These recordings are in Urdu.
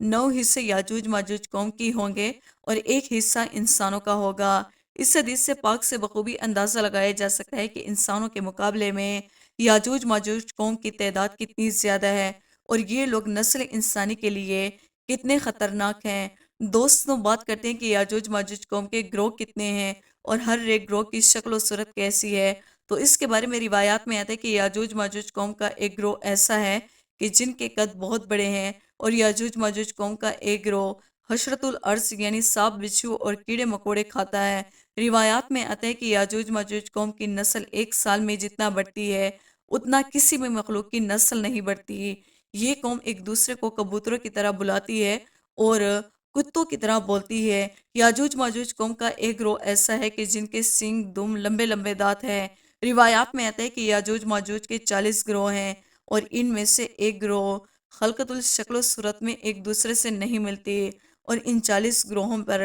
9 حصے یاجوج ماجوج قوم کی ہوں گے اور ایک حصہ انسانوں کا ہوگا۔ اس حدیث سے پاک سے بخوبی اندازہ لگایا جا سکتا ہے کہ انسانوں کے مقابلے میں یاجوج ماجوج قوم کی تعداد کتنی زیادہ ہے اور یہ لوگ نسل انسانی کے لیے کتنے خطرناک ہیں۔ دوستوں، بات کرتے ہیں کہ یاجوج ماجوج قوم کے گروہ کتنے ہیں اور ہر ایک گروہ کی شکل و صورت کیسی ہے۔ تو اس کے بارے میں روایات میں آتا ہے کہ یاجوج ماجوج قوم کا ایک گروہ ایسا ہے کہ جن کے قد بہت بڑے ہیں، اور یاجوج ماجوج قوم کا ایک گروہ حشرت الارض یعنی سانپ بچھو اور کیڑے مکوڑے کھاتا ہے۔ روایات میں آتا ہے کہ یاجوج ماجوج قوم کی نسل ایک سال میں جتنا بڑھتی ہے اتنا کسی بھی مخلوق کی نسل نہیں بڑھتی۔ یہ قوم ایک دوسرے کو کبوتروں کی طرح بلاتی ہے اور کتوں کی طرح بولتی ہے۔ یاجوج ماجوج قوم کا ایک گروہ ایسا ہے کہ جن کے سینگ دم لمبے لمبے دانت ہیں۔ روایات میں آتا ہے کہ یاجوج ماجوج کے 40 گروہ ہیں اور ان میں سے ایک گروہ خلقت الشکل و صورت میں ایک دوسرے سے نہیں ملتی، اور ان 40 گروہوں پر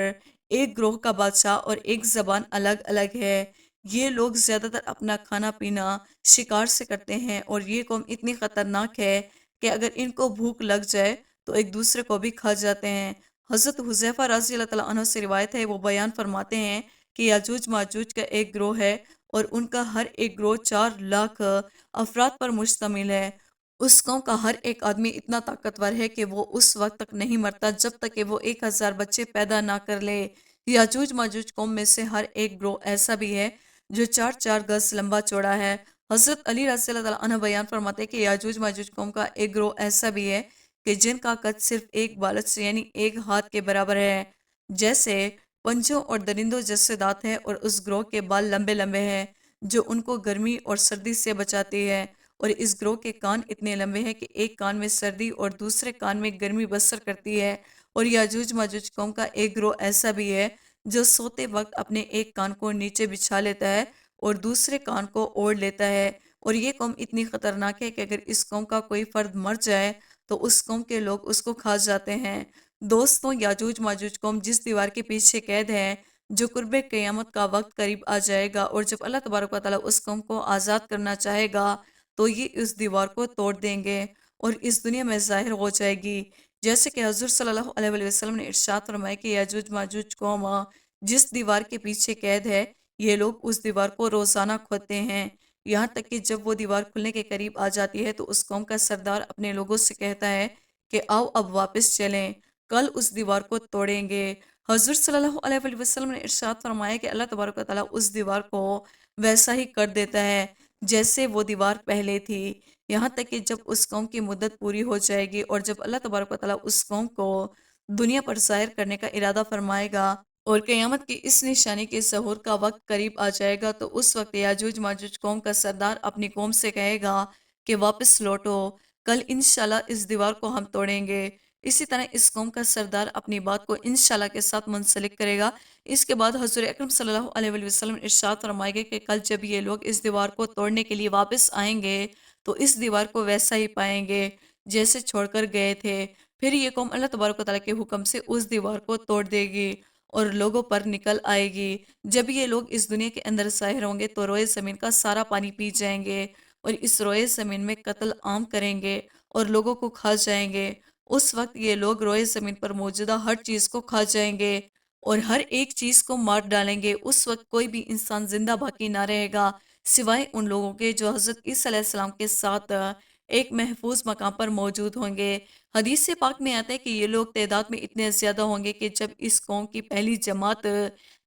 ایک گروہ کا بادشاہ اور ایک زبان الگ الگ ہے۔ یہ لوگ زیادہ تر اپنا کھانا پینا شکار سے کرتے ہیں، اور یہ قوم اتنی خطرناک ہے کہ اگر ان کو بھوک لگ جائے تو ایک دوسرے کو بھی کھا جاتے ہیں۔ حضرت حذیفہ رضی اللہ تعالیٰ عنہ سے روایت ہے، وہ بیان فرماتے ہیں کہ یاجوج ماجوج کا ایک گروہ ہے اور ان کا ہر ایک گروہ 4 لاکھ افراد پر مشتمل ہے۔ اس قوم کا ہر ایک آدمی اتنا طاقتور ہے کہ وہ اس وقت تک نہیں مرتا جب تک کہ وہ 1000 بچے پیدا نہ کر لے۔ یاجوج ماجوج قوم میں سے ہر ایک گروہ ایسا بھی ہے جو 4 4 گز لمبا چوڑا ہے۔ حضرت علی رضی اللہ تعالیٰ عنہ بیان فرماتے ہیں کہ یاجوج ماجوج قوم کا ایک گروہ ایسا بھی ہے کہ جن کا قد صرف ایک بالش سے یعنی ایک ہاتھ کے برابر ہے، جیسے پنجوں اور درندوں جیسے دانت ہیں، اور اس گروہ کے بال لمبے لمبے ہیں جو ان کو گرمی اور سردی سے بچاتی ہے، اور اس گروہ کے کان اتنے لمبے ہیں کہ ایک کان میں سردی اور دوسرے کان میں گرمی بسر کرتی ہے۔ اور یاجوج ماجوج قوم کا ایک گروہ ایسا بھی ہے جو سوتے وقت اپنے ایک کان کو نیچے بچھا لیتا ہے اور دوسرے کان کو اوڑھ لیتا ہے، اور یہ قوم اتنی خطرناک ہے کہ اگر اس قوم کا کوئی فرد مر جائے تو اس قوم کے لوگ اس کو کھا جاتے ہیں۔ دوستوں، یاجوج ماجوج قوم جس دیوار کے پیچھے قید ہے، جو قرب قیامت کا وقت قریب آ جائے گا اور جب اللہ تبارک و تعالیٰ اس قوم کو آزاد کرنا چاہے گا تو یہ اس دیوار کو توڑ دیں گے اور اس دنیا میں ظاہر ہو جائے گی۔ جیسے کہ حضور صلی اللہ علیہ وآلہ وسلم نے ارشاد فرمایا کہ یاجوج ماجوج قوم جس دیوار کے پیچھے قید ہے، یہ لوگ اس دیوار کو روزانہ کھودتے ہیں، یہاں تک کہ جب وہ دیوار کھلنے کے قریب آ جاتی ہے تو اس قوم کا سردار اپنے لوگوں سے کہتا ہے کہ آؤ اب واپس چلیں، کل اس دیوار کو توڑیں گے۔ حضور صلی اللہ علیہ وآلہ وسلم نے ارشاد فرمایا کہ اللہ تبارک و تعالیٰ اس دیوار کو ویسا ہی کر دیتا ہے جیسے وہ دیوار پہلے تھی، یہاں تک کہ جب اس قوم کی مدت پوری ہو جائے گی اور جب اللہ تبارک و تعالیٰ اس قوم کو دنیا پر ظاہر کرنے کا ارادہ فرمائے گا اور قیامت کی اس نشانی کے ظہور کا وقت قریب آ جائے گا، تو اس وقت یاجوج ماجوج قوم کا سردار اپنی قوم سے کہے گا کہ واپس لوٹو، کل انشاءاللہ اس دیوار کو ہم توڑیں گے۔ اسی طرح اس قوم کا سردار اپنی بات کو انشاءاللہ کے ساتھ منسلک کرے گا۔ اس کے بعد حضور اکرم صلی اللہ علیہ وآلہ وسلم ارشاد فرمائے گا کہ کل جب یہ لوگ اس دیوار کو توڑنے کے لیے واپس آئیں گے تو اس دیوار کو ویسا ہی پائیں گے جیسے چھوڑ کر گئے تھے۔ پھر یہ قوم اللہ تبارک و تعالیٰ کے حکم سے اس دیوار کو توڑ دے گی اور لوگوں پر نکل آئے گی۔ جب یہ لوگ اس دنیا کے اندر ظاہر ہوں گے تو روئے زمین کا سارا پانی پی جائیں گے اور اس روئے زمین میں قتل عام کریں گے اور لوگوں کو کھا جائیں گے۔ اس وقت یہ لوگ روئے زمین پر موجودہ ہر چیز کو کھا جائیں گے اور ہر ایک چیز کو مار ڈالیں گے۔ اس وقت کوئی بھی انسان زندہ باقی نہ رہے گا سوائے ان لوگوں کے جو حضرت عیسیٰ علیہ السلام کے ساتھ ایک محفوظ مقام پر موجود ہوں گے۔ حدیث پاک میں آتا ہے کہ یہ لوگ تعداد میں اتنے زیادہ ہوں گے کہ جب اس قوم کی پہلی جماعت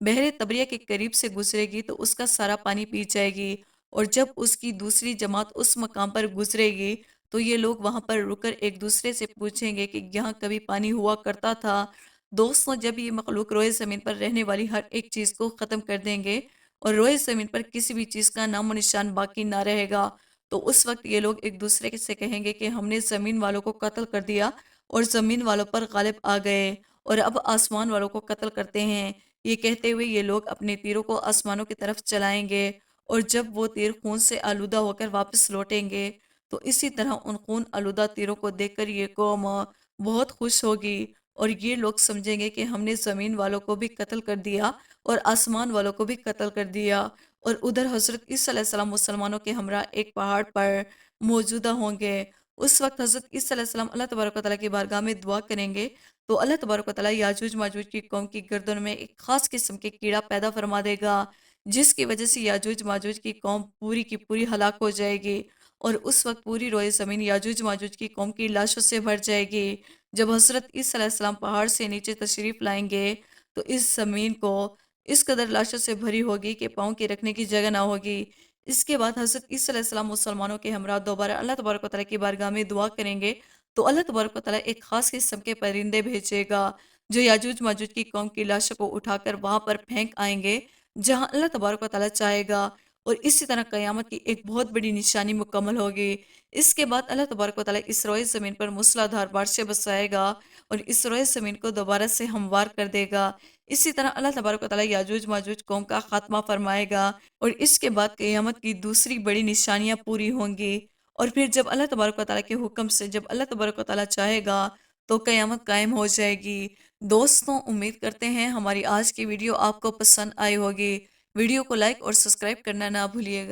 بحر طبریہ کے قریب سے گزرے گی تو اس کا سارا پانی پی جائے گی، اور جب اس کی دوسری جماعت اس مقام پر گزرے گی تو یہ لوگ وہاں پر رک کر ایک دوسرے سے پوچھیں گے کہ یہاں کبھی پانی ہوا کرتا تھا۔ دوستوں، جب یہ مخلوق روئے زمین پر رہنے والی ہر ایک چیز کو ختم کر دیں گے اور روئے زمین پر کسی بھی چیز کا نام و نشان باقی نہ رہے گا، تو اس وقت یہ لوگ ایک دوسرے سے کہیں گے کہ ہم نے زمین والوں کو قتل کر دیا اور زمین والوں پر غالب آ گئے اور اب آسمان والوں کو قتل کرتے ہیں۔ یہ کہتے ہوئے یہ لوگ اپنے تیروں کو آسمانوں کی طرف چلائیں گے، اور جب وہ تیر خون سے آلودہ ہو کر واپس لوٹیں گے تو اسی طرح ان خون آلودہ تیروں کو دیکھ کر یہ قوم بہت خوش ہوگی اور یہ لوگ سمجھیں گے کہ ہم نے زمین والوں کو بھی قتل کر دیا اور آسمان والوں کو بھی قتل کر دیا۔ اور ادھر حضرت عیسیٰ علیہ السلام مسلمانوں کے ہمراہ ایک پہاڑ پر موجودہ ہوں گے اس وقت حضرت عیسیٰ علیہ السلام اللہ تبارک و تعالیٰ کی بارگاہ میں دعا کریں گے تو اللہ تبارک و تعالیٰ یاجوج ماجوج کی قوم کی گردن میں ایک خاص قسم کے کیڑا پیدا فرما دے گا، جس کی وجہ سے یاجوج ماجوج کی قوم پوری کی پوری ہلاک ہو جائے گی، اور اس وقت پوری روئے زمین یاجوج ماجوج کی قوم کی لاشوں سے بھر جائے گی۔ جب حضرت عیسیٰ علیہ السلام پہاڑ سے نیچے تشریف لائیں گے تو اس زمین کو اس قدر لاشوں سے بھری ہوگی کہ پاؤں کے رکھنے کی جگہ نہ ہوگی۔ اس کے بعد حضرت عیسیٰ علیہ السلام مسلمانوں کے ہمراہ دوبارہ اللہ تبارک و تعالیٰ کی بارگاہ میں دعا کریں گے تو اللہ تبارک و تعالیٰ ایک خاص قسم کے پرندے بھیجے گا جو یاجوج ماجوج کی قوم کی لاشوں کو اٹھا کر وہاں پر پھینک آئیں گے جہاں اللہ تبارک و تعالیٰ چاہے گا، اور اسی طرح قیامت کی ایک بہت بڑی نشانی مکمل ہوگی۔ اس کے بعد اللہ تبارک و تعالیٰ اس روئے زمین پر موسلا دھار بارشیں برسائے گا اور اس روئے زمین کو دوبارہ سے ہموار کر دے گا۔ اسی طرح اللہ تبارک و تعالیٰ یاجوج ماجوج قوم کا خاتمہ فرمائے گا، اور اس کے بعد قیامت کی دوسری بڑی نشانیاں پوری ہوں گی، اور پھر جب اللہ تبارک و تعالیٰ کے حکم سے جب اللہ تبارک و تعالیٰ چاہے گا تو قیامت قائم ہو جائے گی۔ دوستوں، امید کرتے ہیں ہماری آج کی ویڈیو آپ کو پسند آئی ہوگی۔ ویڈیو کو لائک اور سبسکرائب کرنا نہ بھولیے گا۔